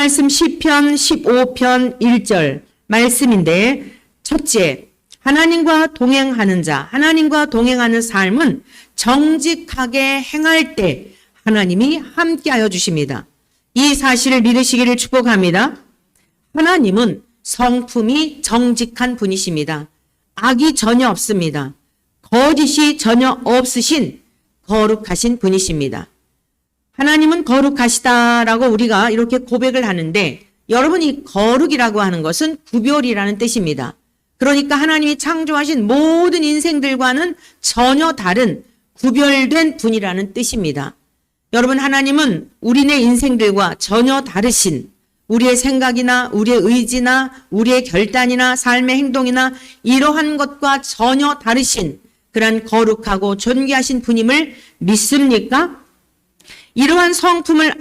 말씀 시편 15편 1절 말씀인데, 첫째, 하나님과 동행하는 자, 하나님과 동행하는 삶은 정직하게 행할 때 하나님이 함께하여 주십니다. 이 사실을 믿으시기를 축복합니다. 하나님은 성품이 정직한 분이십니다. 악이 전혀 없습니다. 거짓이 전혀 없으신 거룩하신 분이십니다. 하나님은 거룩하시다라고 우리가 이렇게 고백을 하는데, 여러분, 이 거룩이라고 하는 것은 구별이라는 뜻입니다. 그러니까 하나님이 창조하신 모든 인생들과는 전혀 다른 구별된 분이라는 뜻입니다. 여러분, 하나님은 우리네 인생들과 전혀 다르신, 우리의 생각이나 우리의 의지나 우리의 결단이나 삶의 행동이나 이러한 것과 전혀 다르신 그런 거룩하고 존귀하신 분임을 믿습니까? 이러한 성품을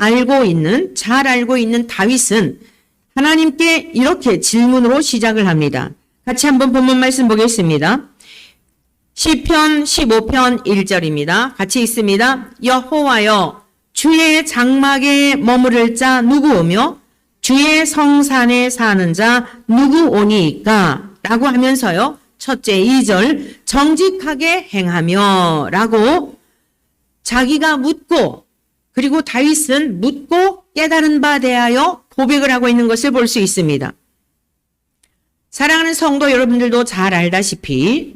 잘 알고 있는 다윗은 하나님께 이렇게 질문으로 시작을 합니다. 같이 한번 본문 말씀 보겠습니다. 시편 15편 1절입니다. 같이 읽습니다. 여호와여, 주의 장막에 머무를 자 누구오며 주의 성산에 사는 자 누구오니까? 라고 하면서요, 첫째 2절 정직하게 행하며 라고 자기가 묻고, 그리고 다윗은 묻고 깨달은 바 대하여 고백을 하고 있는 것을 볼 수 있습니다. 사랑하는 성도 여러분들도 잘 알다시피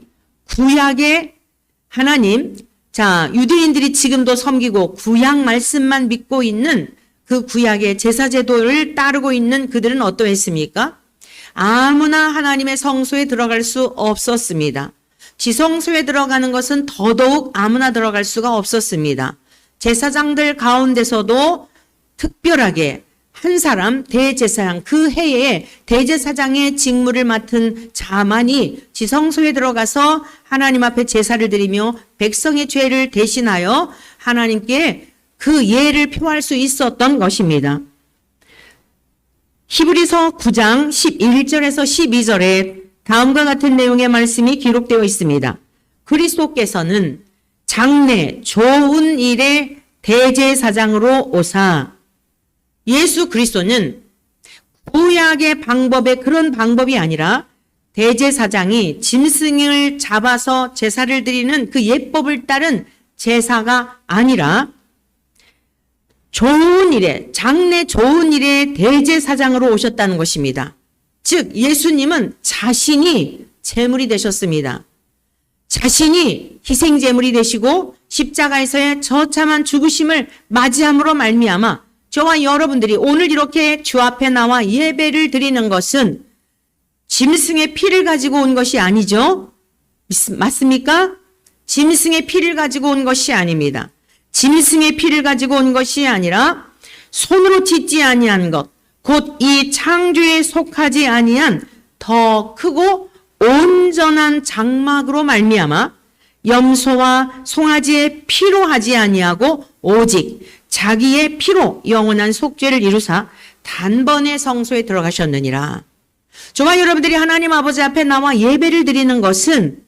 구약의 하나님, 유대인들이 지금도 섬기고 구약 말씀만 믿고 있는 그 구약의 제사제도를 따르고 있는 그들은 어떠했습니까? 아무나 하나님의 성소에 들어갈 수 없었습니다. 지성소에 들어가는 것은 더더욱 아무나 들어갈 수가 없었습니다. 제사장들 가운데서도 특별하게 한 사람 대제사장, 그 해에 대제사장의 직무를 맡은 자만이 지성소에 들어가서 하나님 앞에 제사를 드리며 백성의 죄를 대신하여 하나님께 그 예를 표할 수 있었던 것입니다. 히브리서 9장 11절에서 12절에 다음과 같은 내용의 말씀이 기록되어 있습니다. 그리스도께서는 장래 좋은 일의 대제사장으로 오사, 예수 그리스도는 구약의 방법의 그런 방법이 아니라 대제사장이 짐승을 잡아서 제사를 드리는 그 예법을 따른 제사가 아니라 좋은 일에, 장래 좋은 일의 대제사장으로 오셨다는 것입니다. 즉 예수님은 자신이 제물이 되셨습니다. 자신이 희생제물이 되시고 십자가에서의 처참한 죽으심을 맞이함으로 말미암아 저와 여러분들이 오늘 이렇게 주 앞에 나와 예배를 드리는 것은 짐승의 피를 가지고 온 것이 아니죠? 맞습니까? 짐승의 피를 가지고 온 것이 아닙니다. 짐승의 피를 가지고 온 것이 아니라 손으로 짓지 아니한 것, 곧 이 창조에 속하지 아니한 더 크고 온전한 장막으로 말미암아 염소와 송아지의 피로 하지 아니하고 오직 자기의 피로 영원한 속죄를 이루사 단번에 성소에 들어가셨느니라. 저와 여러분들이 하나님 아버지 앞에 나와 예배를 드리는 것은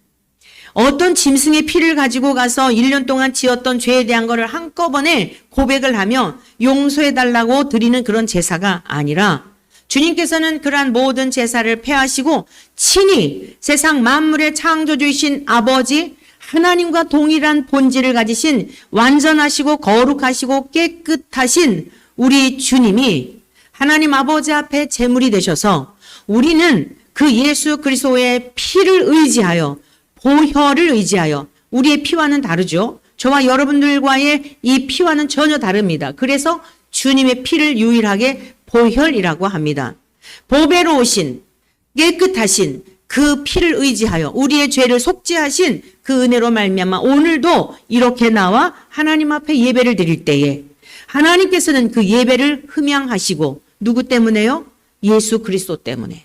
어떤 짐승의 피를 가지고 가서 1년 동안 지었던 죄에 대한 것을 한꺼번에 고백을 하며 용서해달라고 드리는 그런 제사가 아니라, 주님께서는 그러한 모든 제사를 폐하시고 친히 세상 만물의 창조주이신 아버지 하나님과 동일한 본질을 가지신 완전하시고 거룩하시고 깨끗하신 우리 주님이 하나님 아버지 앞에 제물이 되셔서 우리는 그 예수 그리스도의 피를 의지하여, 보혈을 의지하여, 우리의 피와는 다르죠. 저와 여러분들과의 이 피와는 전혀 다릅니다. 그래서 주님의 피를 유일하게 보혈이라고 합니다. 보배로 오신 깨끗하신 그 피를 의지하여 우리의 죄를 속죄하신 그 은혜로 말미암아 오늘도 이렇게 나와 하나님 앞에 예배를 드릴 때에 하나님께서는 그 예배를 흠양하시고, 누구 때문에요? 예수 그리스도 때문에.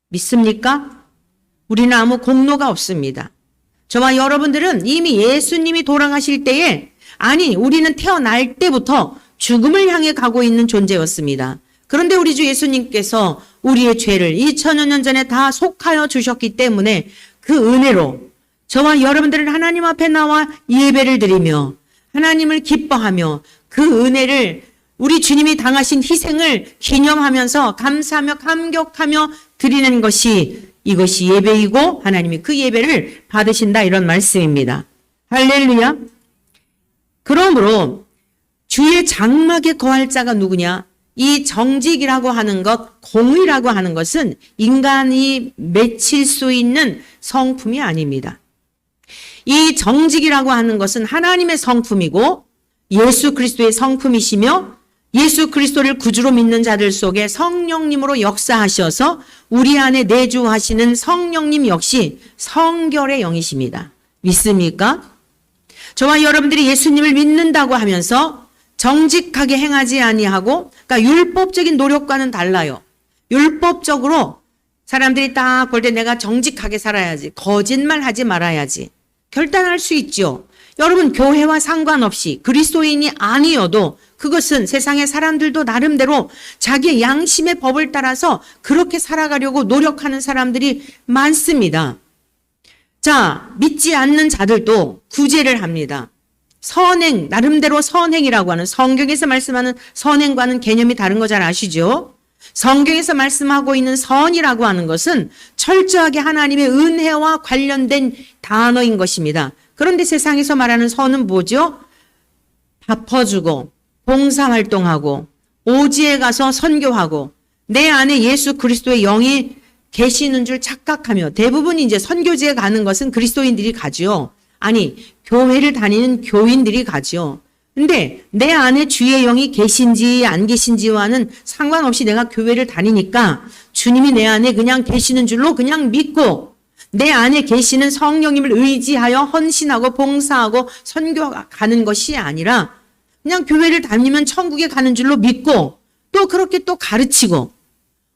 믿습니까? 우리는 아무 공로가 없습니다. 저와 여러분들은 이미 예수님이 돌아가실 때에, 아니 우리는 태어날 때부터 죽음을 향해 가고 있는 존재였습니다. 그런데 우리 주 예수님께서 우리의 죄를 2000여 년 전에 다 속하여 주셨기 때문에 그 은혜로 저와 여러분들은 하나님 앞에 나와 예배를 드리며 하나님을 기뻐하며 그 은혜를 우리 주님이 당하신 희생을 기념하면서 감사하며 감격하며 드리는 것이 이것이 예배이고 하나님이 그 예배를 받으신다 이런 말씀입니다. 할렐루야. 그러므로 주의 장막에 거할 자가 누구냐? 이 정직이라고 하는 것, 공의라고 하는 것은 인간이 맺힐 수 있는 성품이 아닙니다. 이 정직이라고 하는 것은 하나님의 성품이고 예수 그리스도의 성품이시며 예수 그리스도를 구주로 믿는 자들 속에 성령님으로 역사하셔서 우리 안에 내주하시는 성령님 역시 성결의 영이십니다. 믿습니까? 저와 여러분들이 예수님을 믿는다고 하면서 정직하게 행하지 아니하고, 그러니까 율법적인 노력과는 달라요. 율법적으로 사람들이 딱 볼 때 내가 정직하게 살아야지, 거짓말하지 말아야지 결단할 수 있죠. 여러분, 교회와 상관없이 그리스도인이 아니어도 그것은 세상의 사람들도 나름대로 자기의 양심의 법을 따라서 그렇게 살아가려고 노력하는 사람들이 많습니다. 자, 믿지 않는 자들도 구제를 합니다. 선행, 나름대로 선행이라고 하는, 성경에서 말씀하는 선행과는 개념이 다른 거 잘 아시죠? 성경에서 말씀하고 있는 선이라고 하는 것은 철저하게 하나님의 은혜와 관련된 단어인 것입니다. 그런데 세상에서 말하는 선은 뭐죠? 밥 퍼주고 봉사활동하고 오지에 가서 선교하고 내 안에 예수 그리스도의 영이 계시는 줄 착각하며, 대부분 이제 선교지에 가는 것은 그리스도인들이 가죠. 아니, 교회를 다니는 교인들이 가죠. 근데 내 안에 주의 영이 계신지 안 계신지와는 상관없이 내가 교회를 다니니까 주님이 내 안에 그냥 계시는 줄로 그냥 믿고 내 안에 계시는 성령님을 의지하여 헌신하고 봉사하고 선교가는 것이 아니라 그냥 교회를 다니면 천국에 가는 줄로 믿고 또 그렇게 또 가르치고,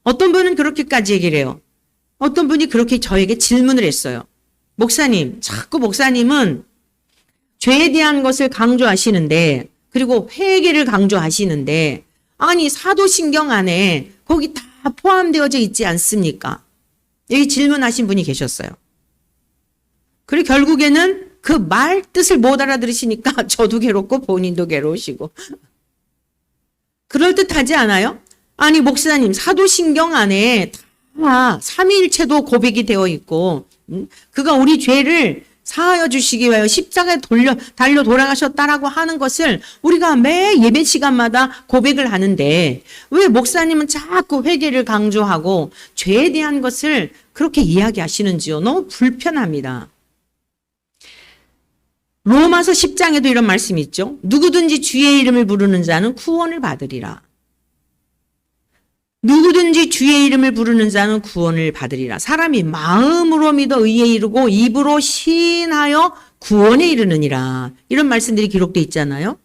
어떤 분은 그렇게까지 얘기를 해요. 어떤 분이 그렇게 저에게 질문을 했어요. 목사님, 자꾸 목사님은 죄에 대한 것을 강조하시는데, 그리고 회개를 강조하시는데, 아니 사도신경 안에 거기 다 포함되어져 있지 않습니까? 여기 질문하신 분이 계셨어요. 그리고 결국에는 그 말 뜻을 못 알아들으시니까 저도 괴롭고 본인도 괴로우시고. 그럴듯하지 않아요? 아니 목사님, 사도신경 안에 다 삼위일체도 고백이 되어 있고 그가 우리 죄를 사하여 주시기 위하여 십자가에 달려 돌아가셨다라고 하는 것을 우리가 매 예배 시간마다 고백을 하는데 왜 목사님은 자꾸 회개를 강조하고 죄에 대한 것을 그렇게 이야기하시는지요? 너무 불편합니다. 로마서 10장에도 이런 말씀이 있죠. 누구든지 주의 이름을 부르는 자는 구원을 받으리라. 누구든지 주의 이름을 부르는 자는 구원을 받으리라. 사람이 마음으로 믿어 의에 이르고 입으로 시인하여 구원에 이르느니라. 이런 말씀들이 기록되어 있잖아요.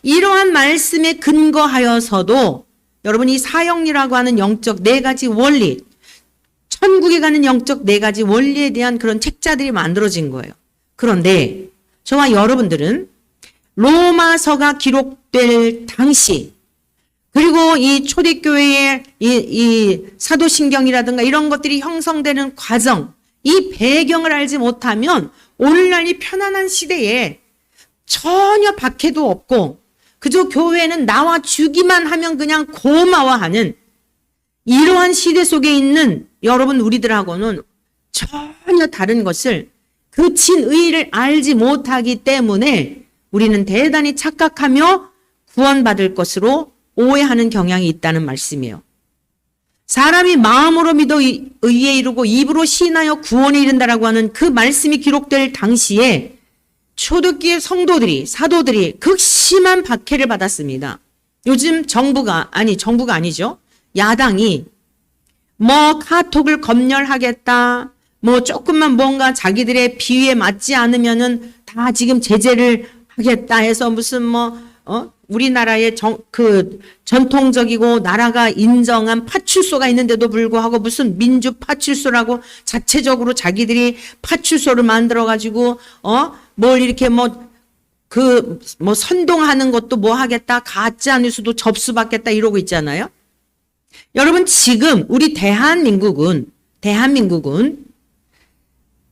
이러한 말씀에 근거하여서도 여러분이 사형리라고 하는 영적 네 가지 원리, 천국에 가는 영적 네 가지 원리에 대한 그런 책자들이 만들어진 거예요. 그런데 저와 여러분들은 로마서가 기록될 당시, 그리고 이 초대교회의 이 사도신경이라든가 이런 것들이 형성되는 과정, 이 배경을 알지 못하면 오늘날 이 편안한 시대에 전혀 박해도 없고 그저 교회는 나와 주기만 하면 그냥 고마워하는 이러한 시대 속에 있는 여러분 우리들하고는 전혀 다른 것을, 그 진의를 알지 못하기 때문에 우리는 대단히 착각하며 구원받을 것으로 오해하는 경향이 있다는 말씀이에요. 사람이 마음으로 믿어 의에 이르고 입으로 시인하여 구원에 이른다라고 하는 그 말씀이 기록될 당시에 초대교회 성도들이, 사도들이 극심한 박해를 받았습니다. 요즘 정부가 아니죠. 야당이 뭐 카톡을 검열하겠다, 뭐 조금만 뭔가 자기들의 비위에 맞지 않으면은 다 지금 제재를 하겠다 해서 무슨 우리나라의 전통적이고 나라가 인정한 파출소가 있는데도 불구하고 무슨 민주 파출소라고 자체적으로 자기들이 파출소를 만들어가지고, 뭘 이렇게 선동하는 것도 뭐 하겠다, 가짜 뉴스도 접수받겠다 이러고 있잖아요. 여러분, 지금 우리 대한민국은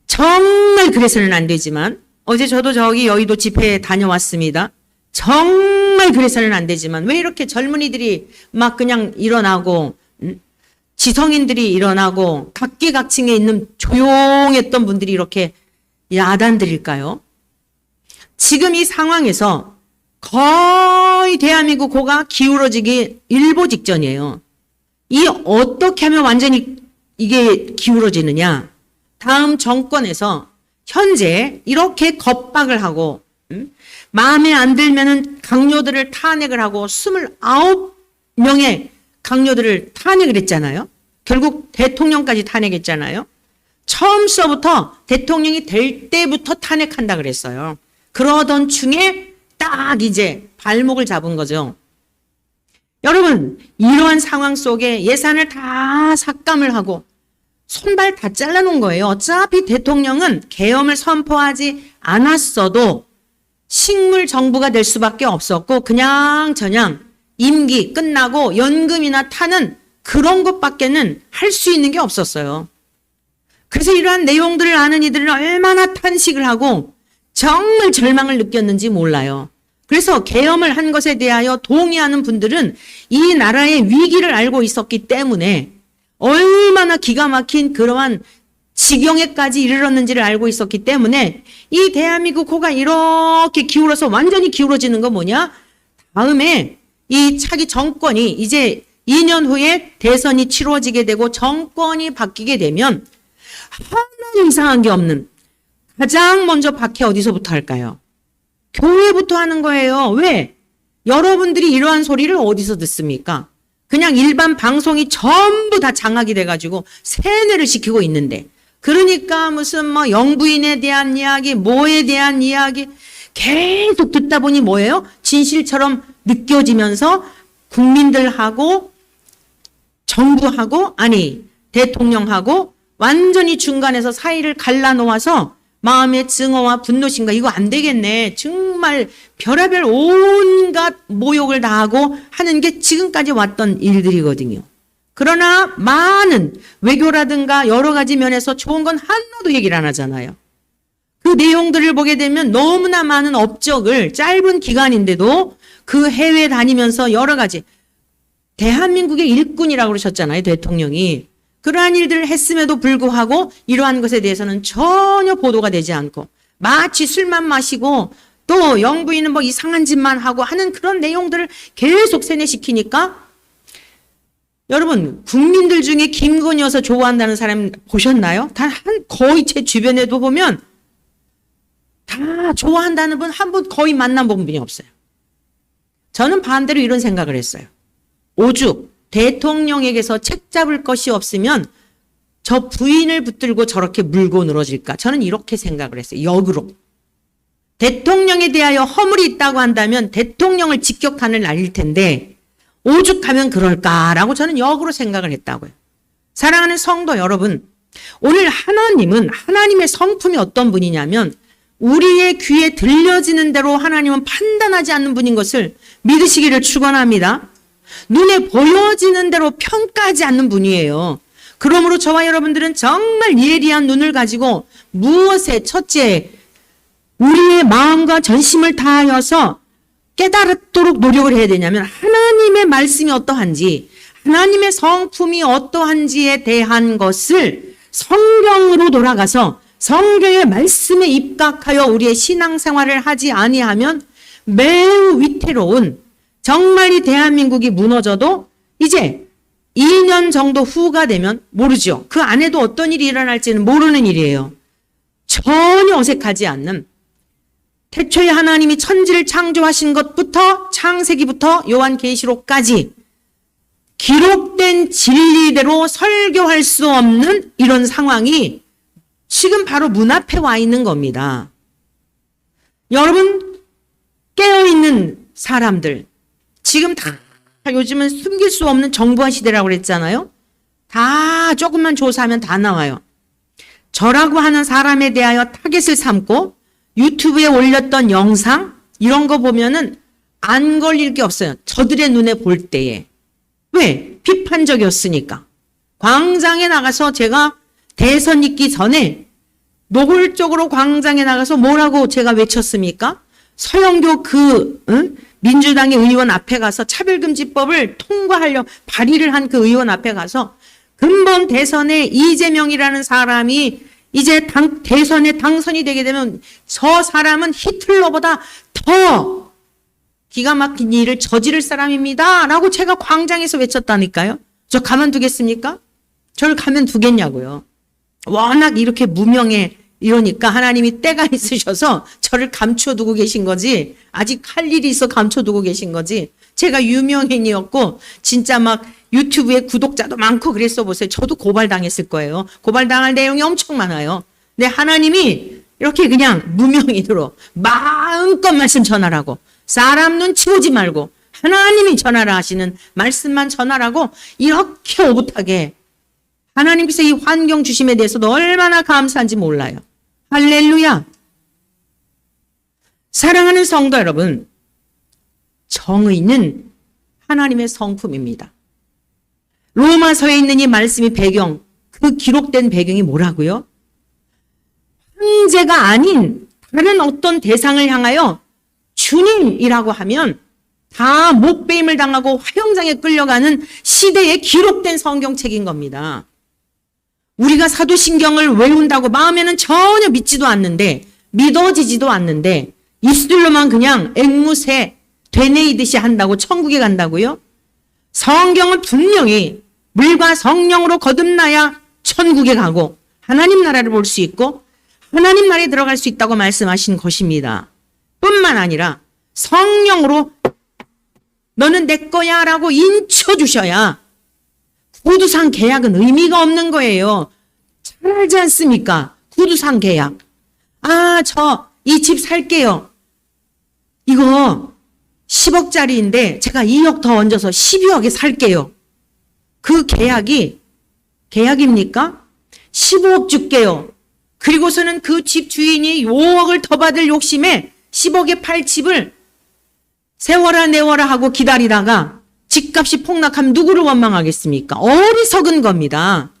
정말 그래서는 안 되지만, 어제 저도 저기 여의도 집회에 다녀왔습니다. 정말 그래서는 안 되지만 왜 이렇게 젊은이들이 막 그냥 일어나고 지성인들이 일어나고 각계각층에 있는 조용했던 분들이 이렇게 야단들일까요? 지금 이 상황에서 거의 대한민국 고가 기울어지기 일보 직전이에요. 이 어떻게 하면 완전히 이게 기울어지느냐? 다음 정권에서 현재 이렇게 겁박을 하고 마음에 안 들면은 강요들을 탄핵을 하고 29명의 강요들을 탄핵을 했잖아요. 결국 대통령까지 탄핵했잖아요. 처음서부터 대통령이 될 때부터 탄핵한다 그랬어요. 그러던 중에 딱 이제 발목을 잡은 거죠. 여러분, 이러한 상황 속에 예산을 다 삭감을 하고 손발 다 잘라놓은 거예요. 어차피 대통령은 계엄을 선포하지 않았어도 식물 정부가 될 수밖에 없었고 그냥 임기 끝나고 연금이나 타는 그런 것밖에는 할 수 있는 게 없었어요. 그래서 이러한 내용들을 아는 이들은 얼마나 탄식을 하고 정말 절망을 느꼈는지 몰라요. 그래서 계엄을 한 것에 대하여 동의하는 분들은 이 나라의 위기를 알고 있었기 때문에 얼마나 기가 막힌 그러한 지경에까지 이르렀는지를 알고 있었기 때문에 이 대한민국 호가 이렇게 기울어서 완전히 기울어지는 건 뭐냐? 다음에 이 차기 정권이 이제 2년 후에 대선이 치러지게 되고 정권이 바뀌게 되면 하나 이상한 게 없는 가장 먼저 박해 어디서부터 할까요? 교회부터 하는 거예요. 왜? 여러분들이 이러한 소리를 어디서 듣습니까? 그냥 일반 방송이 전부 다 장악이 돼가지고 세뇌를 시키고 있는데 그러니까 무슨 뭐 영부인에 대한 이야기, 뭐에 대한 이야기 계속 듣다 보니 뭐예요? 진실처럼 느껴지면서 국민들하고 정부하고 아니 대통령하고 완전히 중간에서 사이를 갈라놓아서 마음의 증오와 분노심과 이거 안 되겠네. 정말 별의별 온갖 모욕을 당하고 하는 게 지금까지 왔던 일들이거든요. 그러나 많은 외교라든가 여러 가지 면에서 좋은 건 하나도 얘기를 안 하잖아요. 그 내용들을 보게 되면 너무나 많은 업적을 짧은 기간인데도 그 해외 다니면서 여러 가지 대한민국의 일꾼이라고 그러셨잖아요. 대통령이. 그러한 일들을 했음에도 불구하고 이러한 것에 대해서는 전혀 보도가 되지 않고 마치 술만 마시고 또 영부인은 뭐 이상한 짓만 하고 하는 그런 내용들을 계속 세뇌시키니까 여러분 국민들 중에 김건희 여사 좋아한다는 사람 보셨나요? 거의 제 주변에도 보면 다 좋아한다는 분 한 분 거의 만나본 분이 없어요. 저는 반대로 이런 생각을 했어요. 오죽 대통령에게서 책 잡을 것이 없으면 저 부인을 붙들고 저렇게 물고 늘어질까? 저는 이렇게 생각을 했어요. 역으로. 대통령에 대하여 허물이 있다고 한다면 대통령을 직격탄을 날릴 텐데 오죽하면 그럴까라고 저는 역으로 생각을 했다고요. 사랑하는 성도 여러분, 오늘 하나님은 하나님의 성품이 어떤 분이냐면 우리의 귀에 들려지는 대로 하나님은 판단하지 않는 분인 것을 믿으시기를 축원합니다. 눈에 보여지는 대로 평가하지 않는 분이에요. 그러므로 저와 여러분들은 정말 예리한 눈을 가지고 무엇에 첫째 우리의 마음과 전심을 다하여서 깨달도록 노력을 해야 되냐면 하나님의 말씀이 어떠한지 하나님의 성품이 어떠한지에 대한 것을 성경으로 돌아가서 성경의 말씀에 입각하여 우리의 신앙생활을 하지 아니하면 매우 위태로운 정말 이 대한민국이 무너져도 이제 2년 정도 후가 되면 모르죠. 그 안에도 어떤 일이 일어날지는 모르는 일이에요. 전혀 어색하지 않는 태초에 하나님이 천지를 창조하신 것부터 창세기부터 요한계시록까지 기록된 진리대로 설교할 수 없는 이런 상황이 지금 바로 문 앞에 와 있는 겁니다. 여러분 깨어있는 사람들 지금 다 요즘은 숨길 수 없는 정보화 시대라고 그랬잖아요. 다 조금만 조사하면 다 나와요. 저라고 하는 사람에 대하여 타겟을 삼고 유튜브에 올렸던 영상 이런 거 보면은 안 걸릴 게 없어요. 저들의 눈에 볼 때에. 왜? 비판적이었으니까. 광장에 나가서 제가 대선 있기 전에 노골적으로 광장에 나가서 뭐라고 제가 외쳤습니까? 서영교 민주당의 의원 앞에 가서 차별금지법을 통과하려 발의를 한 그 의원 앞에 가서 근본 대선에 이재명이라는 사람이 이제 대선에 당선이 되게 되면 저 사람은 히틀러보다 더 기가 막힌 일을 저지를 사람입니다. 라고 제가 광장에서 외쳤다니까요. 저 가만두겠습니까? 저를 가만두겠냐고요. 워낙 이렇게 무명해 이러니까 하나님이 때가 있으셔서 저를 감춰두고 계신 거지, 아직 할 일이 있어 감춰두고 계신 거지, 제가 유명인이었고 진짜 막 유튜브에 구독자도 많고 그랬어 보세요. 저도 고발당했을 거예요. 고발당할 내용이 엄청 많아요. 근데 하나님이 이렇게 그냥 무명인으로 마음껏 말씀 전하라고, 사람 눈치 보지 말고 하나님이 전하라 하시는 말씀만 전하라고 이렇게 오붓하게, 하나님께서 이 환경 주심에 대해서도 얼마나 감사한지 몰라요. 할렐루야. 사랑하는 성도 여러분, 정의는 하나님의 성품입니다. 로마서에 있는 이 말씀이 배경, 그 기록된 배경이 뭐라고요? 황제가 아닌 다른 어떤 대상을 향하여 주님이라고 하면 다 목배임을 당하고 화형장에 끌려가는 시대에 기록된 성경책인 겁니다. 우리가 사도신경을 외운다고 마음에는 전혀 믿지도 않는데, 믿어지지도 않는데 입술로만 그냥 앵무새 되뇌이듯이 한다고 천국에 간다고요? 성경은 분명히 물과 성령으로 거듭나야 천국에 가고 하나님 나라를 볼 수 있고 하나님 나라에 들어갈 수 있다고 말씀하신 것입니다. 뿐만 아니라 성령으로 너는 내 거야 라고 인쳐주셔야 구두상 계약은 의미가 없는 거예요. 잘 알지 않습니까? 구두상 계약. 아, 저 이 집 살게요. 이거 10억짜리인데 제가 2억 더 얹어서 12억에 살게요. 그 계약입니까? 15억 줄게요. 그리고서는 그 집 주인이 5억을 더 받을 욕심에 10억에 팔 집을 세워라 내워라 하고 기다리다가 집값이 폭락하면 누구를 원망하겠습니까? 어리석은 겁니다.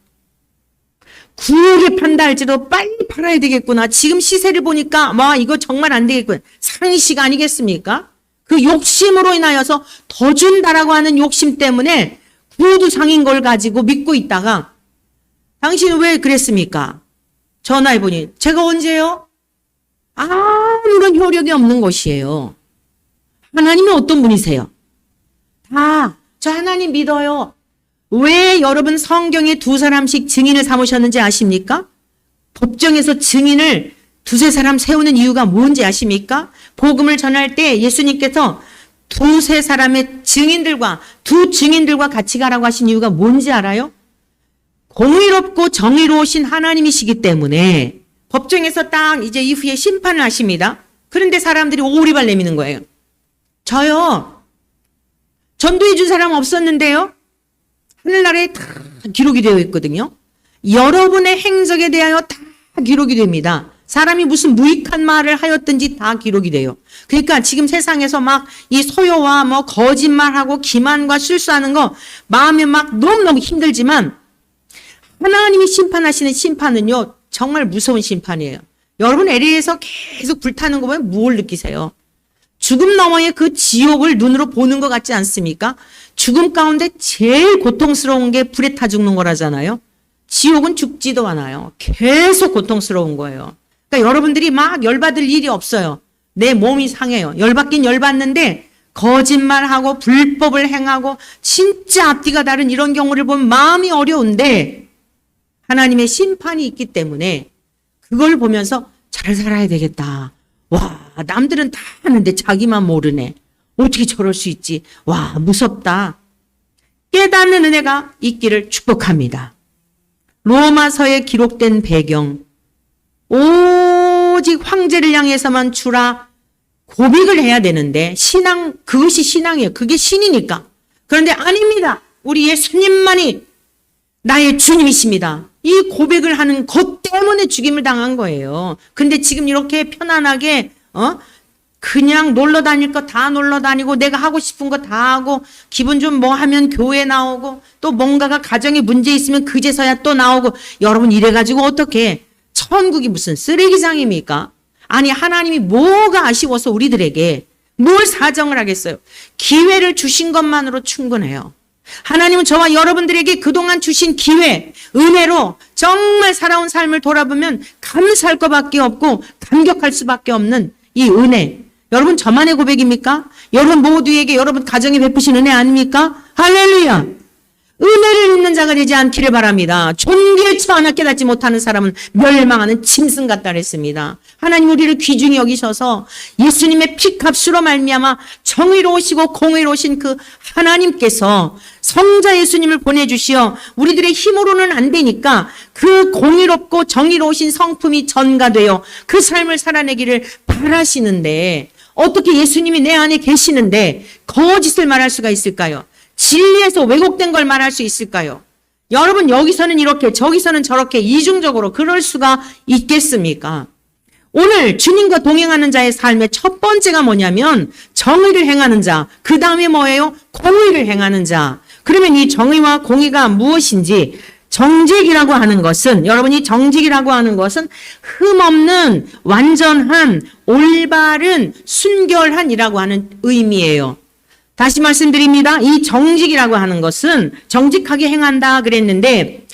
9억에 판다 할지도 빨리 팔아야 되겠구나. 지금 시세를 보니까 이거 정말 안 되겠구나. 상식 아니겠습니까? 그 욕심으로 인하여서 더 준다라고 하는 욕심 때문에 구두상인 걸 가지고 믿고 있다가, 당신은 왜 그랬습니까? 전화해보니 제가 언제요? 아무런 효력이 없는 것이에요. 하나님은 어떤 분이세요? 저 하나님 믿어요. 왜 여러분 성경에 2사람씩 증인을 삼으셨는지 아십니까? 법정에서 증인을 2-3사람 세우는 이유가 뭔지 아십니까? 복음을 전할 때 예수님께서 2-3사람의 증인들과 2증인들과 같이 가라고 하신 이유가 뭔지 알아요? 공의롭고 정의로우신 하나님이시기 때문에 법정에서 딱 이제 이후에 심판을 하십니다. 그런데 사람들이 오리발 내미는 거예요. 저요, 전도해 준 사람 없었는데요? 하늘나라에 다 기록이 되어 있거든요. 여러분의 행적에 대하여 다 기록이 됩니다. 사람이 무슨 무익한 말을 하였든지 다 기록이 돼요. 그러니까 지금 세상에서 막 이 소요와 거짓말하고 기만과 실수하는 거 마음에 막 너무너무 힘들지만, 하나님이 심판하시는 심판은요, 정말 무서운 심판이에요. 여러분 LA에서 계속 불타는 거 보면 뭘 느끼세요? 죽음 너머의 그 지옥을 눈으로 보는 것 같지 않습니까? 죽음 가운데 제일 고통스러운 게 불에 타 죽는 거라잖아요. 지옥은 죽지도 않아요. 계속 고통스러운 거예요. 그러니까 여러분들이 막 열받을 일이 없어요. 내 몸이 상해요. 열받긴 열받는데 거짓말하고 불법을 행하고 진짜 앞뒤가 다른 이런 경우를 보면 마음이 어려운데, 하나님의 심판이 있기 때문에 그걸 보면서 잘 살아야 되겠다. 와, 남들은 다 하는데 자기만 모르네. 어떻게 저럴 수 있지? 와, 무섭다. 깨닫는 은혜가 있기를 축복합니다. 로마서에 기록된 배경, 오직 황제를 향해서만 주라 고백을 해야 되는데, 그것이 신앙이에요. 그게 신이니까. 그런데 아닙니다. 우리 예수님만이 나의 주님이십니다. 이 고백을 하는 것 때문에 죽임을 당한 거예요. 근데 지금 이렇게 편안하게 그냥 놀러 다닐 거 다 놀러 다니고 내가 하고 싶은 거 다 하고 기분 좀 하면 교회 나오고 또 뭔가가 가정에 문제 있으면 그제서야 또 나오고, 여러분 이래가지고 어떻게 천국이 무슨 쓰레기장입니까? 아니, 하나님이 뭐가 아쉬워서 우리들에게 뭘 사정을 하겠어요? 기회를 주신 것만으로 충분해요. 하나님은 저와 여러분들에게 그동안 주신 기회, 은혜로 정말 살아온 삶을 돌아보면 감사할 것밖에 없고 감격할 수밖에 없는 이 은혜. 여러분 저만의 고백입니까? 여러분 모두에게 여러분 가정에 베푸신 은혜 아닙니까? 할렐루야! 은혜를 입는 자가 되지 않기를 바랍니다. 존귀치 않아 깨닫지 못하는 사람은 멸망하는 짐승 같다 그랬습니다. 하나님 우리를 귀중히 여기셔서 예수님의 피값으로 말미암아 정의로우시고 공의로우신 그 하나님께서 성자 예수님을 보내주시어 우리들의 힘으로는 안 되니까 그 공의롭고 정의로우신 성품이 전가되어 그 삶을 살아내기를 바라시는데 어떻게 예수님이 내 안에 계시는데 거짓을 말할 수가 있을까요? 진리에서 왜곡된 걸 말할 수 있을까요? 여러분 여기서는 이렇게 저기서는 저렇게 이중적으로 그럴 수가 있겠습니까? 오늘 주님과 동행하는 자의 삶의 첫 번째가 뭐냐면 정의를 행하는 자, 그 다음에 뭐예요? 공의를 행하는 자. 그러면 이 정의와 공의가 무엇인지 정직이라고 하는 것은 여러분이 정직이라고 하는 것은 흠없는 완전한 올바른 순결한이라고 하는 의미예요. 다시 말씀드립니다. 이 정직이라고 하는 것은 정직하게 행한다 그랬는데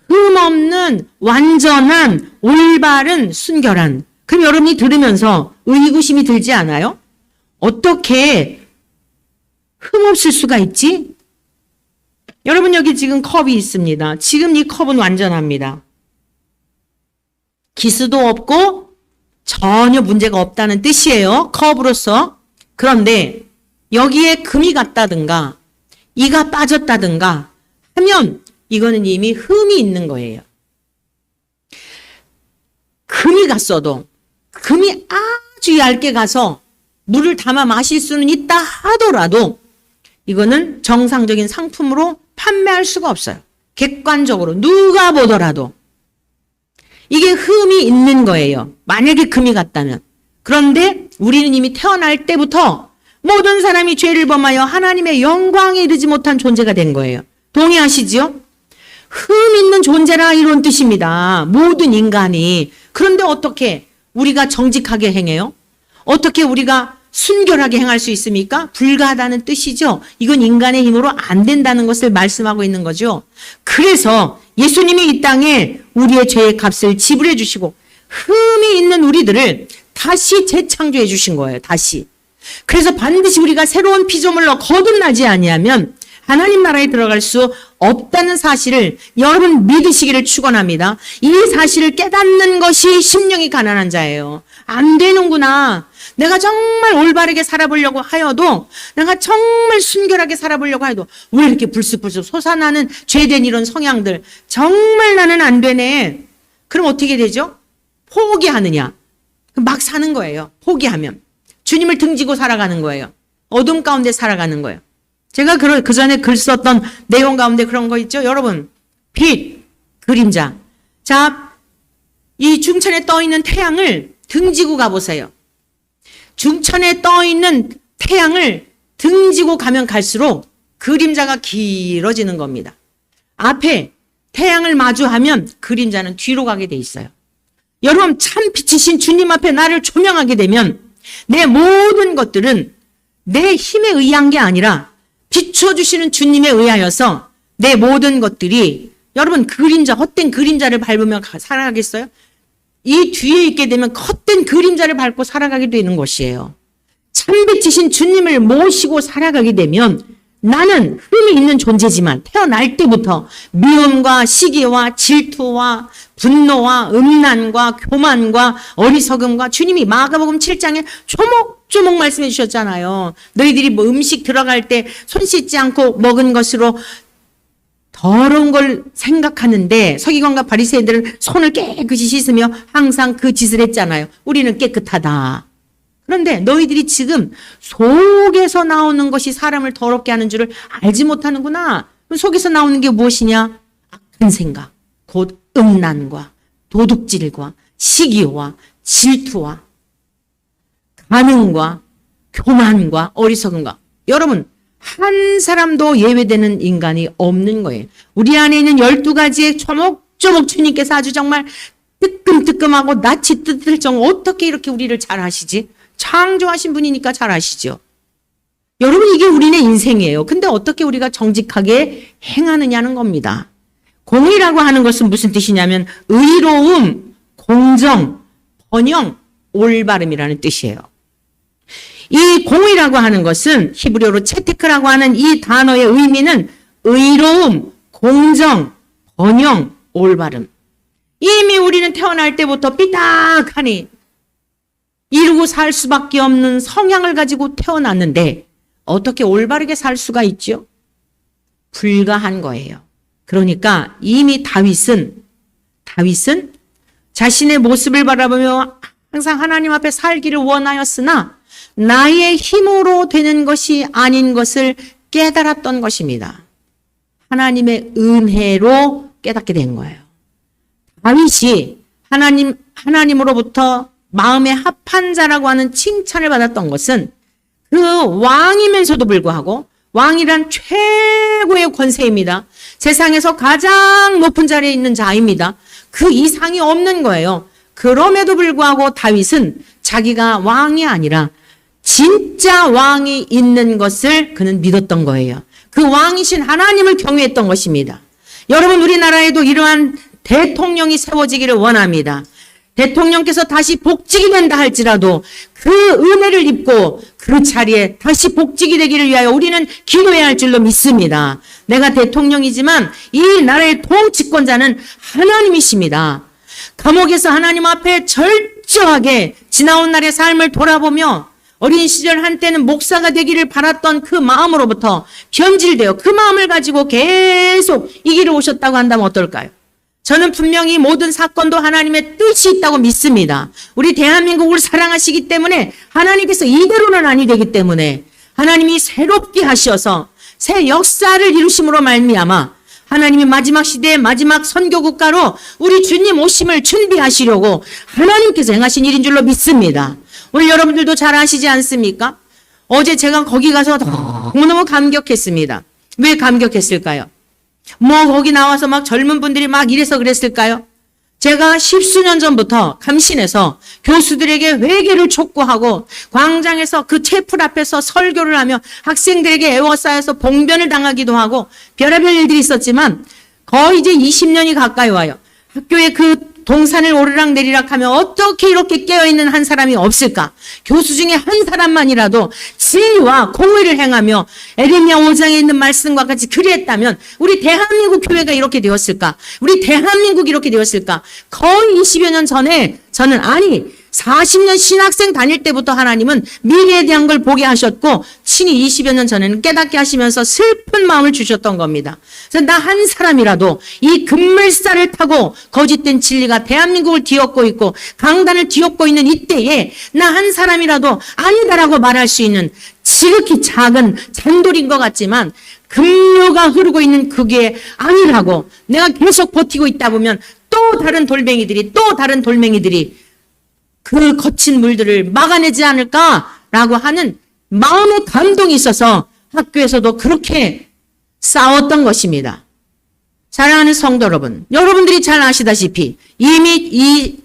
흠없는 완전한 올바른 순결한. 그럼 여러분이 들으면서 의구심이 들지 않아요? 어떻게 흠없을 수가 있지? 여러분 여기 지금 컵이 있습니다. 지금 이 컵은 완전합니다. 기스도 없고 전혀 문제가 없다는 뜻이에요. 컵으로서. 그런데 여기에 금이 갔다든가 이가 빠졌다든가 하면 이거는 이미 흠이 있는 거예요. 금이 갔어도 금이 아주 얇게 가서 물을 담아 마실 수는 있다 하더라도 이거는 정상적인 상품으로 판매할 수가 없어요. 객관적으로 누가 보더라도 이게 흠이 있는 거예요. 만약에 금이 갔다면. 그런데 우리는 이미 태어날 때부터 모든 사람이 죄를 범하여 하나님의 영광에 이르지 못한 존재가 된 거예요. 동의하시지요? 흠 있는 존재라 이런 뜻입니다. 모든 인간이. 그런데 어떻게 우리가 정직하게 행해요? 어떻게 우리가 순결하게 행할 수 있습니까? 불가하다는 뜻이죠. 이건 인간의 힘으로 안 된다는 것을 말씀하고 있는 거죠. 그래서 예수님이 이 땅에 우리의 죄의 값을 지불해 주시고 흠이 있는 우리들을 다시 재창조해 주신 거예요. 다시. 그래서 반드시 우리가 새로운 피조물로 거듭나지 아니하면 하나님 나라에 들어갈 수 없다는 사실을 여러분 믿으시기를 축원합니다. 이 사실을 깨닫는 것이 심령이 가난한 자예요. 안 되는구나. 내가 정말 올바르게 살아보려고 하여도 내가 정말 순결하게 살아보려고 해도 왜 이렇게 불쑥불쑥 솟아나는 죄된 이런 성향들 정말 나는 안 되네. 그럼 어떻게 되죠? 포기하느냐. 막 사는 거예요. 포기하면. 주님을 등지고 살아가는 거예요. 어둠 가운데 살아가는 거예요. 제가 그 전에 글 썼던 내용 가운데 그런 거 있죠? 여러분, 빛, 그림자. 자, 이 중천에 떠 있는 태양을 등지고 가보세요. 중천에 떠 있는 태양을 등지고 가면 갈수록 그림자가 길어지는 겁니다. 앞에 태양을 마주하면 그림자는 뒤로 가게 돼 있어요. 여러분, 참 빛이신 주님 앞에 나를 조명하게 되면 내 모든 것들은 내 힘에 의한 게 아니라 비춰주시는 주님에 의하여서 내 모든 것들이 여러분 그림자, 헛된 그림자를 밟으며 살아가겠어요? 이 뒤에 있게 되면 헛된 그림자를 밟고 살아가게 되는 것이에요. 참빛이신 주님을 모시고 살아가게 되면 나는 흠이 있는 존재지만 태어날 때부터 미움과 시기와 질투와 분노와 음란과 교만과 어리석음과 주님이 마가복음 7장에 조목조목 말씀해 주셨잖아요. 너희들이 뭐 음식 들어갈 때 손 씻지 않고 먹은 것으로 더러운 걸 생각하는데 서기관과 바리새인들은 손을 깨끗이 씻으며 항상 그 짓을 했잖아요. 우리는 깨끗하다. 그런데 너희들이 지금 속에서 나오는 것이 사람을 더럽게 하는 줄을 알지 못하는구나. 속에서 나오는 게 무엇이냐? 악한 생각, 곧 음란과 도둑질과 시기와 질투와 간음과 교만과 어리석음과. 여러분, 한 사람도 예외되는 인간이 없는 거예요. 우리 안에 있는 12가지의 조목조목 주님께서 아주 정말 뜨끔뜨끔하고 낯이 뜯을 정도 어떻게 이렇게 우리를 잘 아시지? 창조하신 분이니까 잘 아시죠. 여러분 이게 우리네 인생이에요. 근데 어떻게 우리가 정직하게 행하느냐는 겁니다. 공의라고 하는 것은 무슨 뜻이냐면 의로움, 공정, 번영, 올바름이라는 뜻이에요. 이 공의라고 하는 것은 히브리어로 체테크라고 하는 이 단어의 의미는 의로움, 공정, 번영, 올바름. 이미 우리는 태어날 때부터 삐딱하니 이루고 살 수밖에 없는 성향을 가지고 태어났는데 어떻게 올바르게 살 수가 있죠? 불가한 거예요. 그러니까 이미 다윗은 자신의 모습을 바라보며 항상 하나님 앞에 살기를 원하였으나 나의 힘으로 되는 것이 아닌 것을 깨달았던 것입니다. 하나님의 은혜로 깨닫게 된 거예요. 다윗이 하나님으로부터 마음에 합한 자라고 하는 칭찬을 받았던 것은 그 왕이면서도 불구하고 왕이란 최고의 권세입니다. 세상에서 가장 높은 자리에 있는 자입니다. 그 이상이 없는 거예요. 그럼에도 불구하고 다윗은 자기가 왕이 아니라 진짜 왕이 있는 것을 그는 믿었던 거예요. 그 왕이신 하나님을 경외했던 것입니다. 여러분 우리나라에도 이러한 대통령이 세워지기를 원합니다. 대통령께서 다시 복직이 된다 할지라도 그 은혜를 입고 그 자리에 다시 복직이 되기를 위하여 우리는 기도해야 할 줄로 믿습니다. 내가 대통령이지만 이 나라의 통치권자는 하나님이십니다. 감옥에서 하나님 앞에 절저하게 지나온 날의 삶을 돌아보며 어린 시절 한때는 목사가 되기를 바랐던 그 마음으로부터 변질되어 그 마음을 가지고 계속 이 길을 오셨다고 한다면 어떨까요? 저는 분명히 모든 사건도 하나님의 뜻이 있다고 믿습니다. 우리 대한민국을 사랑하시기 때문에 하나님께서 이대로는 아니 되기 때문에 하나님이 새롭게 하셔서 새 역사를 이루심으로 말미암아 하나님이 마지막 시대의 마지막 선교국가로 우리 주님 오심을 준비하시려고 하나님께서 행하신 일인 줄로 믿습니다. 오늘 여러분들도 잘 아시지 않습니까? 어제 제가 거기 가서 너무너무 감격했습니다. 왜 감격했을까요? 거기 나와서 막 젊은 분들이 막 이래서 그랬을까요? 제가 십수년 전부터 감신해서 교수들에게 회개를 촉구하고 광장에서 그 채플 앞에서 설교를 하며 학생들에게 애워싸여서 봉변을 당하기도 하고 별의별 일들이 있었지만 거의 이제 20년이 가까이 와요. 학교에 그 동산을 오르락 내리락 하며 어떻게 이렇게 깨어있는 한 사람이 없을까? 교수 중에 한 사람만이라도 진리와 공의를 행하며 에레미야 5장에 있는 말씀과 같이 그리했다면 우리 대한민국 교회가 이렇게 되었을까? 우리 대한민국이 이렇게 되었을까? 거의 20여 년 전에 저는 40년 신학생 다닐 때부터 하나님은 미래에 대한 걸 보게 하셨고 친히 20여 년 전에는 깨닫게 하시면서 슬픈 마음을 주셨던 겁니다. 그래서 나 한 사람이라도 이 급물살을 타고 거짓된 진리가 대한민국을 뒤엎고 있고 강단을 뒤엎고 있는 이때에 나 한 사람이라도 아니다라고 말할 수 있는 지극히 작은 잔돌인 것 같지만 급류가 흐르고 있는 그게 아니라고 내가 계속 버티고 있다 보면 또 다른 돌멩이들이 그 거친 물들을 막아내지 않을까라고 하는 마음의 감동이 있어서 학교에서도 그렇게 싸웠던 것입니다. 사랑하는 성도 여러분, 여러분들이 잘 아시다시피 이미 이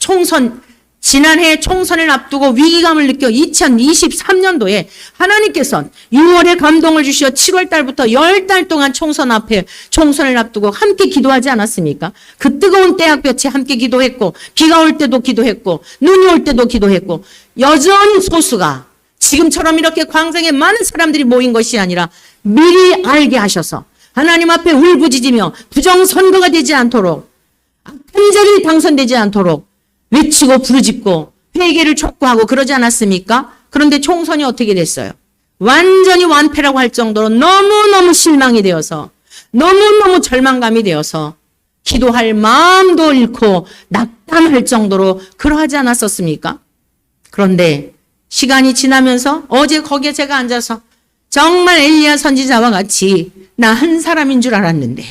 지난해 총선을 앞두고 위기감을 느껴 2023년도에 하나님께서 6월에 감동을 주시어 7월 달부터 10달 동안 총선을 앞두고 함께 기도하지 않았습니까? 그 뜨거운 때학볕에 함께 기도했고 비가 올 때도 기도했고 눈이 올 때도 기도했고 여전히 소수가 지금처럼 이렇게 광장에 많은 사람들이 모인 것이 아니라 미리 알게 하셔서 하나님 앞에 울부짖으며 부정선거가 되지 않도록 한 자리 당선되지 않도록 외치고 부르짖고 회개를 촉구하고 그러지 않았습니까? 그런데 총선이 어떻게 됐어요? 완전히 완패라고 할 정도로 너무너무 실망이 되어서 너무너무 절망감이 되어서 기도할 마음도 잃고 낙담할 정도로 그러하지 않았었습니까? 그런데 시간이 지나면서 어제 거기에 제가 앉아서 정말 엘리야 선지자와 같이 나 한 사람인 줄 알았는데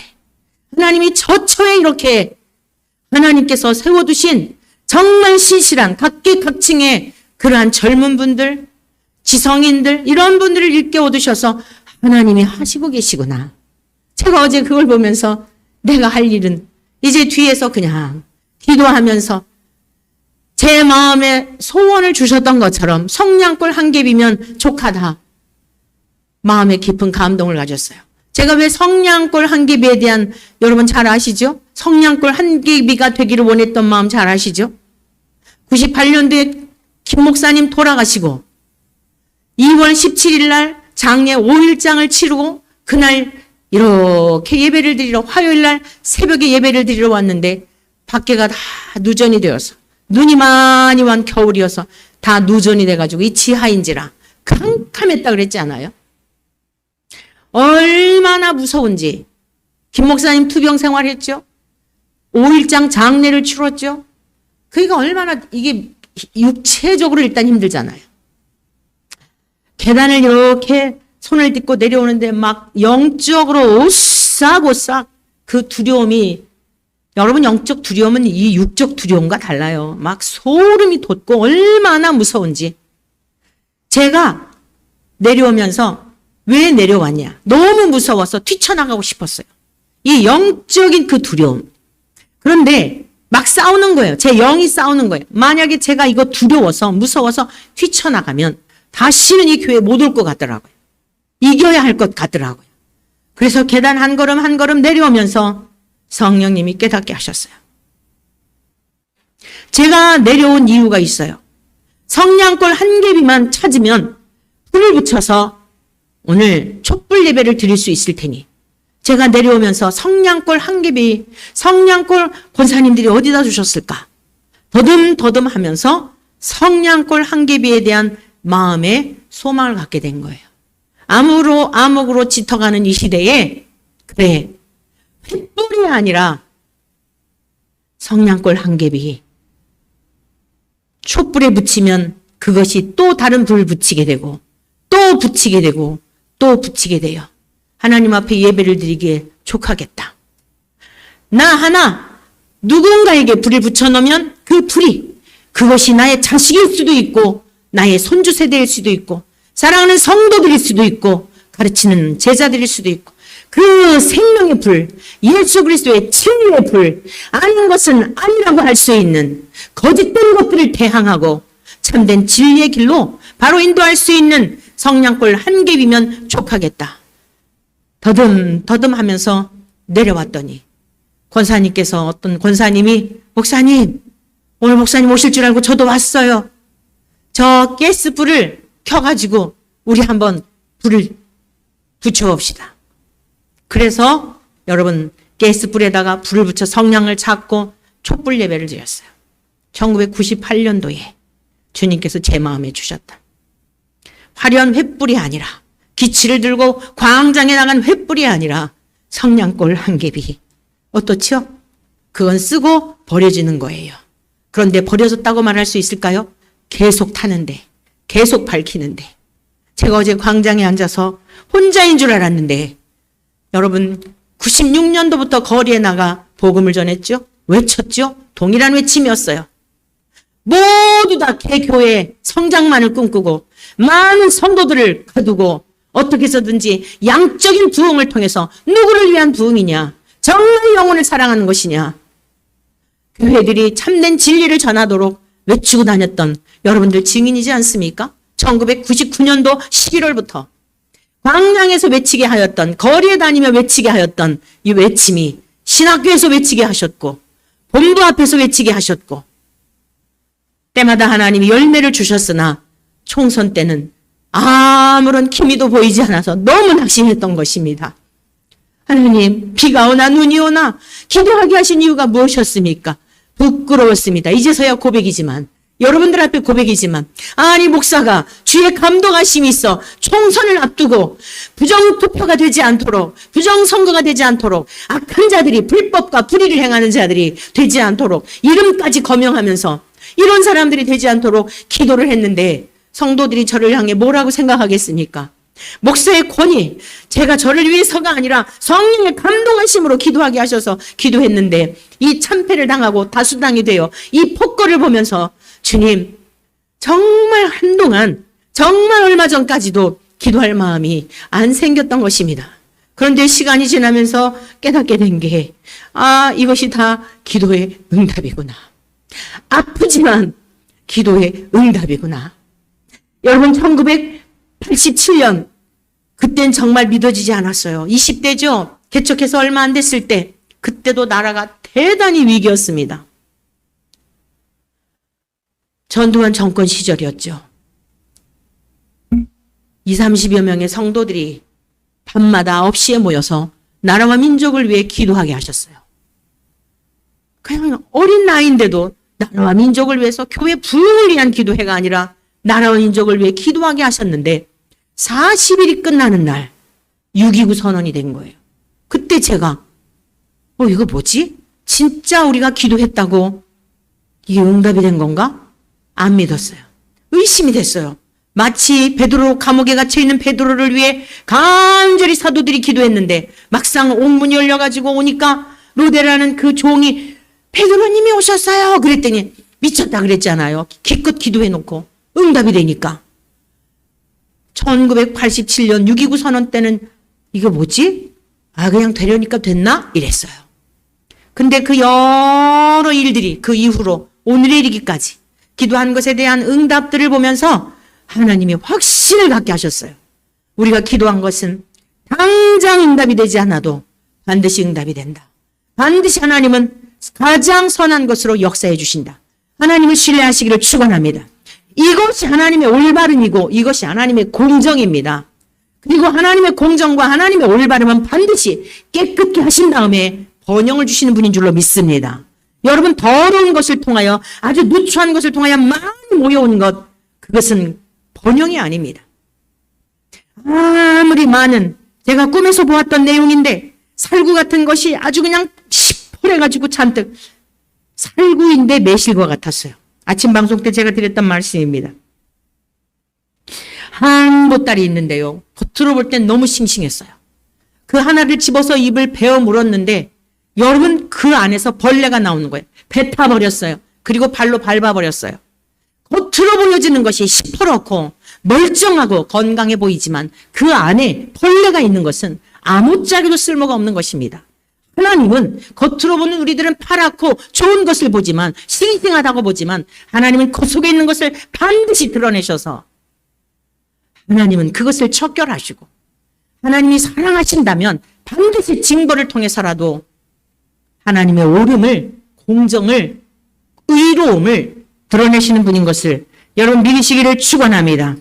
하나님이 저처에 이렇게 하나님께서 세워두신 정말 신실한 각계각층의 그러한 젊은 분들, 지성인들 이런 분들을 일깨워 두셔서 하나님이 하시고 계시구나. 제가 어제 그걸 보면서 내가 할 일은 이제 뒤에서 그냥 기도하면서 제 마음에 소원을 주셨던 것처럼 성냥불 한 겹이면 족하다. 마음에 깊은 감동을 가졌어요. 제가 왜 성냥불 한 겹에 대한 여러분 잘 아시죠? 성냥불 한 겹이가 되기를 원했던 마음 잘 아시죠? 98년도에 김 목사님 돌아가시고 2월 17일 날 장례 5일장을 치르고 그날 이렇게 예배를 드리러 화요일 날 새벽에 예배를 드리러 왔는데 밖에가 다 누전이 되어서 눈이 많이 완 겨울이어서 다 누전이 돼가지고 이 지하인지라 캄캄했다 그랬지 않아요? 얼마나 무서운지. 김 목사님 투병 생활했죠? 5일장 장례를 치렀죠? 그러니까 얼마나 이게 육체적으로 일단 힘들잖아요. 계단을 이렇게 손을 딛고 내려오는데 막 영적으로 오싹오싹 그 두려움이, 여러분 영적 두려움은 이 육적 두려움과 달라요. 막 소름이 돋고 얼마나 무서운지. 제가 내려오면서 왜 내려왔냐? 너무 무서워서 뛰쳐나가고 싶었어요. 이 영적인 그 두려움. 그런데 막 싸우는 거예요. 제 영이 싸우는 거예요. 만약에 제가 이거 두려워서 무서워서 뛰쳐나가면 다시는 이 교회에 못 올 것 같더라고요. 이겨야 할 것 같더라고요. 그래서 계단 한 걸음 한 걸음 내려오면서 성령님이 깨닫게 하셨어요. 제가 내려온 이유가 있어요. 성냥불 한 겹이만 찾으면 불을 붙여서 오늘 촛불 예배를 드릴 수 있을 테니 제가 내려오면서 성냥불 한 겹이, 성냥불 권사님들이 어디다 주셨을까? 더듬더듬 하면서 성냥불 한 겹에 대한 마음의 소망을 갖게 된 거예요. 암흑으로 짙어가는 이 시대에 그래, 횃불이 아니라 성냥불 한 겹이 촛불에 붙이면 그것이 또 다른 불을 붙이게 되고 또 붙이게 되고 또 붙이게 돼요. 하나님 앞에 예배를 드리기에 족하겠다. 나 하나 누군가에게 불을 붙여놓으면 그 불이, 그것이 나의 자식일 수도 있고 나의 손주 세대일 수도 있고 사랑하는 성도들일 수도 있고 가르치는 제자들일 수도 있고 그 생명의 불, 예수 그리스도의 진리의 불, 아닌 것은 아니라고 할 수 있는 거짓된 것들을 대항하고 참된 진리의 길로 바로 인도할 수 있는 성냥불 한 겹이면 족하겠다. 더듬더듬 하면서 내려왔더니 권사님께서, 어떤 권사님이 목사님, 오늘 목사님 오실 줄 알고 저도 왔어요. 저 가스불을 켜가지고 우리 한번 불을 붙여봅시다. 그래서 여러분 가스불에다가 불을 붙여 성냥을 찾고 촛불 예배를 드렸어요. 1998년도에 주님께서 제 마음에 주셨다. 화려한 횃불이 아니라, 기치를 들고 광장에 나간 횃불이 아니라 성냥불 한 겹이 어떻죠? 그건 쓰고 버려지는 거예요. 그런데 버려졌다고 말할 수 있을까요? 계속 타는데, 계속 밝히는데. 제가 어제 광장에 앉아서 혼자인 줄 알았는데 여러분 96년도부터 거리에 나가 복음을 전했죠? 외쳤죠? 동일한 외침이었어요. 모두 다 개교의 성장만을 꿈꾸고 많은 성도들을 거두고 어떻게 해서든지 양적인 부흥을 통해서 누구를 위한 부흥이냐? 정말 영혼을 사랑하는 것이냐? 교회들이 참된 진리를 전하도록 외치고 다녔던 여러분들 증인이지 않습니까? 1999년도 11월부터 광양에서 외치게 하였던, 거리에 다니며 외치게 하였던 이 외침이 신학교에서 외치게 하셨고 본부 앞에서 외치게 하셨고 때마다 하나님이 열매를 주셨으나 총선 때는 아무런 기미도 보이지 않아서 너무 낙심했던 것입니다. 하나님, 비가 오나 눈이 오나 기도하게 하신 이유가 무엇이었습니까? 부끄러웠습니다. 이제서야 고백이지만, 여러분들 앞에 고백이지만, 아니 목사가 주의 감동하심이 있어 총선을 앞두고 부정투표가 되지 않도록, 부정선거가 되지 않도록, 악한 자들이, 불법과 불의를 행하는 자들이 되지 않도록 이름까지 거명하면서 이런 사람들이 되지 않도록 기도를 했는데 성도들이 저를 향해 뭐라고 생각하겠습니까? 목사의 권위, 제가 저를 위해서가 아니라 성령의 감동하심으로 기도하게 하셔서 기도했는데 이 참패를 당하고 다수당이 되어 이 폭거를 보면서 주님, 정말 한동안, 정말 얼마 전까지도 기도할 마음이 안 생겼던 것입니다. 그런데 시간이 지나면서 깨닫게 된 게, 이것이 다 기도의 응답이구나. 아프지만 기도의 응답이구나. 여러분 1987년 그땐 정말 믿어지지 않았어요. 20대죠. 개척해서 얼마 안 됐을 때 그때도 나라가 대단히 위기였습니다. 전두환 정권 시절이었죠. 20-30여 명의 성도들이 밤마다 9시에 모여서 나라와 민족을 위해 기도하게 하셨어요. 그냥 어린 나이인데도 나라와 민족을 위해서 교회 부흥을 위한 기도회가 아니라 나라와 민족을 위해 기도하게 하셨는데 40일이 끝나는 날 6.29 선언이 된 거예요. 그때 제가 이거 뭐지? 진짜 우리가 기도했다고 이게 응답이 된 건가? 안 믿었어요. 의심이 됐어요. 마치 베드로 감옥에 갇혀있는 베드로를 위해 간절히 사도들이 기도했는데 막상 옥문이 열려가지고 오니까 로데라는 그 종이 베드로님이 오셨어요. 그랬더니 미쳤다 그랬잖아요. 기껏 기도해놓고 응답이 되니까. 1987년 6.29 선언 때는 이거 뭐지? 그냥 되려니까 됐나? 이랬어요. 근데 그 여러 일들이 그 이후로 오늘에 이르기까지 기도한 것에 대한 응답들을 보면서 하나님이 확신을 갖게 하셨어요. 우리가 기도한 것은 당장 응답이 되지 않아도 반드시 응답이 된다. 반드시 하나님은 가장 선한 것으로 역사해 주신다. 하나님을 신뢰하시기를 축원합니다. 이것이 하나님의 올바름이고 이것이 하나님의 공정입니다. 그리고 하나님의 공정과 하나님의 올바름은 반드시 깨끗게 하신 다음에 번영을 주시는 분인 줄로 믿습니다. 여러분 더러운 것을 통하여 아주 누추한 것을 통하여 많이 모여오는 것 그것은 번영이 아닙니다. 아무리 많은 제가 꿈에서 보았던 내용인데 살구 같은 것이 아주 그냥 시퍼래가지고 잔뜩 살구인데 매실과 같았어요. 아침 방송 때 제가 드렸던 말씀입니다. 한 보따리 있는데요. 겉으로 볼 땐 너무 싱싱했어요. 그 하나를 집어서 입을 베어 물었는데 여러분 그 안에서 벌레가 나오는 거예요. 뱉어버렸어요. 그리고 발로 밟아버렸어요. 겉으로 보여지는 것이 시퍼렇고 멀쩡하고 건강해 보이지만 그 안에 벌레가 있는 것은 아무짝에도 쓸모가 없는 것입니다. 하나님은 겉으로 보는 우리들은 파랗고 좋은 것을 보지만 싱싱하다고 보지만 하나님은 그 속에 있는 것을 반드시 드러내셔서 하나님은 그것을 척결하시고 하나님이 사랑하신다면 반드시 증거를 통해서라도 하나님의 옳음을, 공정을, 의로움을 드러내시는 분인 것을 여러분 믿으시기를 축원합니다.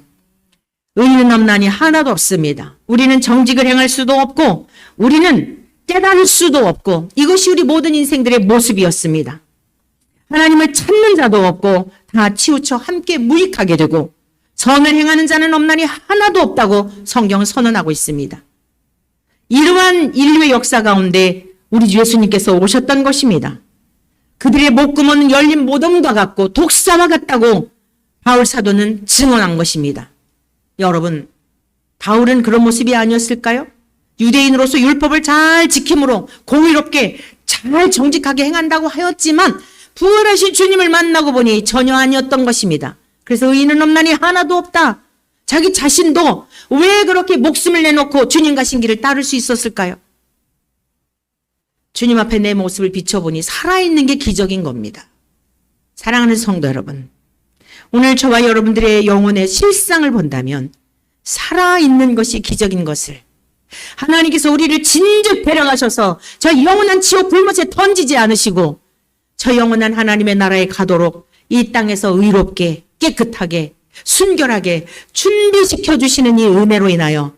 의인은 없나니 하나도 없습니다. 우리는 정직을 행할 수도 없고 우리는 깨달을 수도 없고 이것이 우리 모든 인생들의 모습이었습니다. 하나님을 찾는 자도 없고 다 치우쳐 함께 무익하게 되고 선을 행하는 자는 없나니 하나도 없다고 성경은 선언하고 있습니다. 이러한 인류의 역사 가운데 우리 주 예수님께서 오셨던 것입니다. 그들의 목구멍은 열린 모덤과 같고 독사와 같다고 바울 사도는 증언한 것입니다. 여러분, 바울은 그런 모습이 아니었을까요? 유대인으로서 율법을 잘 지킴으로 공의롭게 잘 정직하게 행한다고 하였지만 부활하신 주님을 만나고 보니 전혀 아니었던 것입니다. 그래서 의인은 없나니 하나도 없다. 자기 자신도 왜 그렇게 목숨을 내놓고 주님 가신 길을 따를 수 있었을까요? 주님 앞에 내 모습을 비춰보니 살아있는 게 기적인 겁니다. 사랑하는 성도 여러분, 오늘 저와 여러분들의 영혼의 실상을 본다면 살아있는 것이 기적인 것을 하나님께서 우리를 진즉 데려가셔서 저 영원한 지옥 불못에 던지지 않으시고 저 영원한 하나님의 나라에 가도록 이 땅에서 의롭게 깨끗하게 순결하게 준비시켜 주시는 이 은혜로 인하여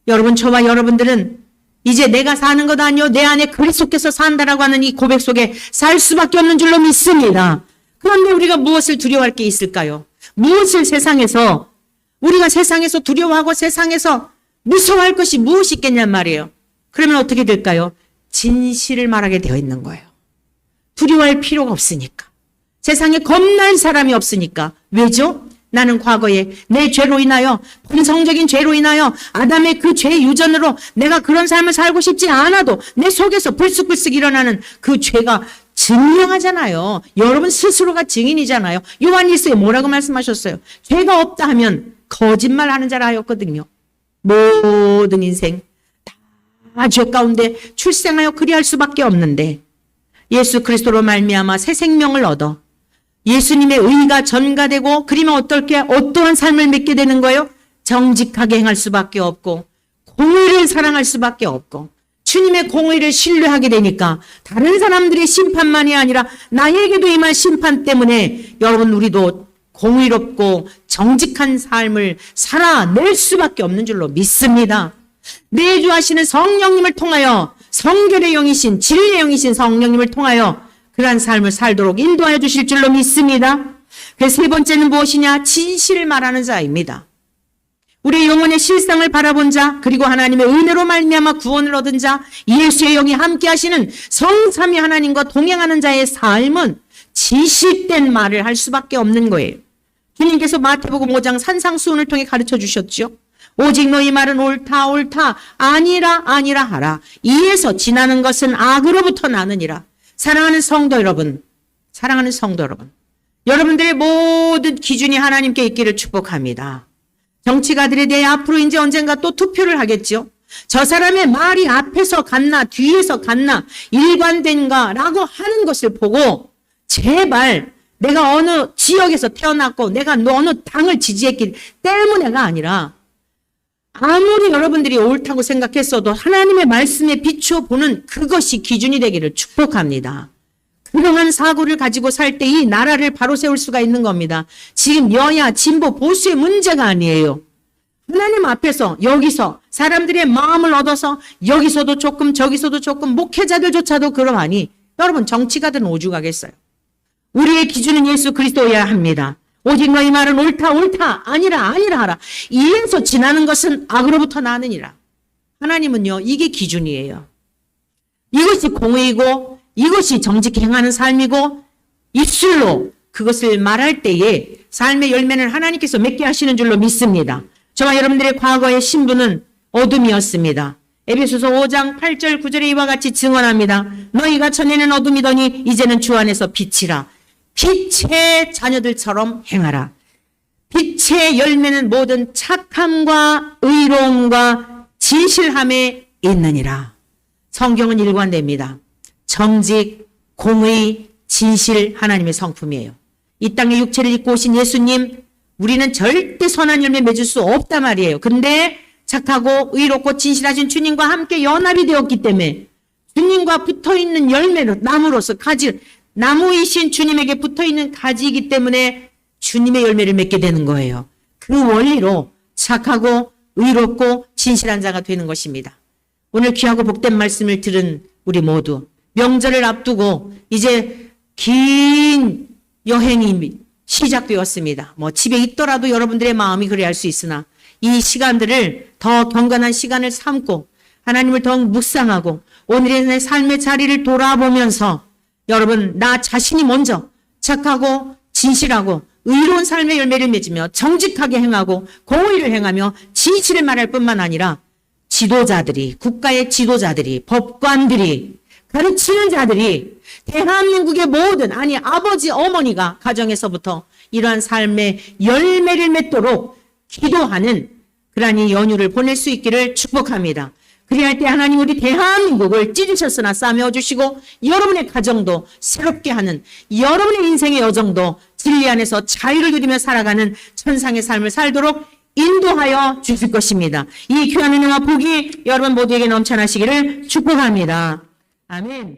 여러분 저와 여러분들은 이제 내가 사는 것 아니요 내 안에 그리스도께서 산다라고 하는 이 고백 속에 살 수밖에 없는 줄로 믿습니다. 그런데 우리가 무엇을 두려워할 게 있을까요? 무엇을 세상에서 우리가 세상에서 두려워하고 세상에서 무서워할 것이 무엇이 있겠냔 말이에요. 그러면 어떻게 될까요? 진실을 말하게 되어 있는 거예요. 두려워할 필요가 없으니까. 세상에 겁날 사람이 없으니까. 왜죠? 나는 과거에 내 죄로 인하여 본성적인 죄로 인하여 아담의 그 죄 유전으로 내가 그런 삶을 살고 싶지 않아도 내 속에서 불쑥불쑥 일어나는 그 죄가 증명하잖아요. 여러분 스스로가 증인이잖아요. 요한일서에 뭐라고 말씀하셨어요? 죄가 없다 하면 거짓말하는 자라 하였거든요. 모든 인생 다 죄 가운데 출생하여 그리할 수밖에 없는데 예수 그리스도로 말미암아 새 생명을 얻어 예수님의 의가 전가되고 그러면 어떠한 삶을 맺게 되는 거예요? 정직하게 행할 수밖에 없고 공의를 사랑할 수밖에 없고 주님의 공의를 신뢰하게 되니까 다른 사람들의 심판만이 아니라 나에게도 임할 심판 때문에 여러분 우리도 공의롭고 정직한 삶을 살아낼 수밖에 없는 줄로 믿습니다. 내주하시는 성령님을 통하여 성결의 영이신 진리의 영이신 성령님을 통하여 그러한 삶을 살도록 인도하여 주실 줄로 믿습니다. 그래서 세 번째는 무엇이냐? 진실을 말하는 자입니다. 우리의 영혼의 실상을 바라본 자, 그리고 하나님의 은혜로 말미암아 구원을 얻은 자, 예수의 영이 함께 하시는 성삼위 하나님과 동행하는 자의 삶은 진실된 말을 할 수밖에 없는 거예요. 주님께서 마태복음 5장 산상수훈을 통해 가르쳐 주셨죠. 오직 너희 말은 옳다 옳다 아니라 아니라 하라. 이에서 지나는 것은 악으로부터 나느니라. 사랑하는 성도 여러분, 여러분들의 모든 기준이 하나님께 있기를 축복합니다. 정치가들에 대해 앞으로 이제 언젠가 또 투표를 하겠죠. 저 사람의 말이 앞에서 갔나 뒤에서 갔나 일관된가라고 하는 것을 보고 제발 내가 어느 지역에서 태어났고 내가 어느 당을 지지했기 때문에가 아니라 아무리 여러분들이 옳다고 생각했어도 하나님의 말씀에 비추어 보는 그것이 기준이 되기를 축복합니다. 그러한 사고를 가지고 살 때 이 나라를 바로 세울 수가 있는 겁니다. 지금 여야, 진보, 보수의 문제가 아니에요. 하나님 앞에서 여기서 사람들의 마음을 얻어서 여기서도 조금 저기서도 조금 목회자들조차도 그러하니 여러분 정치가든 오죽하겠어요. 우리의 기준은 예수 그리스도여야 합니다. 오직 너희 말은 옳다 옳다 아니라 아니라 하라. 이에서 지나는 것은 악으로부터 나느니라. 하나님은요 이게 기준이에요. 이것이 공의이고 이것이 정직히 행하는 삶이고 입술로 그것을 말할 때에 삶의 열매는 하나님께서 맺게 하시는 줄로 믿습니다. 저와 여러분들의 과거의 신분은 어둠이었습니다. 에베소서 5장 8절 9절에 이와 같이 증언합니다. 너희가 전에는 어둠이더니 이제는 주 안에서 빛이라. 빛의 자녀들처럼 행하라. 빛의 열매는 모든 착함과 의로움과 진실함에 있느니라. 성경은 일관됩니다. 정직, 공의, 진실 하나님의 성품이에요. 이 땅에 육체를 입고 오신 예수님, 우리는 절대 선한 열매 맺을 수 없단 말이에요. 근데 착하고 의롭고 진실하신 주님과 함께 연합이 되었기 때문에 주님과 붙어있는 열매로 나무로서 가지, 나무이신 주님에게 붙어있는 가지이기 때문에 주님의 열매를 맺게 되는 거예요. 그 원리로 착하고 의롭고 진실한 자가 되는 것입니다. 오늘 귀하고 복된 말씀을 들은 우리 모두 명절을 앞두고 이제 긴 여행이 시작되었습니다. 집에 있더라도 여러분들의 마음이 그래야 할 수 있으나 이 시간들을 더 경건한 시간을 삼고 하나님을 더 묵상하고 오늘의 내 삶의 자리를 돌아보면서 여러분 나 자신이 먼저 착하고 진실하고 의로운 삶의 열매를 맺으며 정직하게 행하고 공의를 행하며 진실을 말할 뿐만 아니라 지도자들이 국가의 지도자들이 법관들이 가르치는 자들이 대한민국의 모든 아버지 어머니가 가정에서부터 이러한 삶의 열매를 맺도록 기도하는 그러한 이 연휴를 보낼 수 있기를 축복합니다. 그리할 때 하나님 우리 대한민국을 찢으셨으나 싸매어 주시고 여러분의 가정도 새롭게 하는 여러분의 인생의 여정도 진리 안에서 자유를 누리며 살아가는 천상의 삶을 살도록 인도하여 주실 것입니다. 이 귀한 은혜와 복이 여러분 모두에게 넘쳐나시기를 축복합니다. 아멘.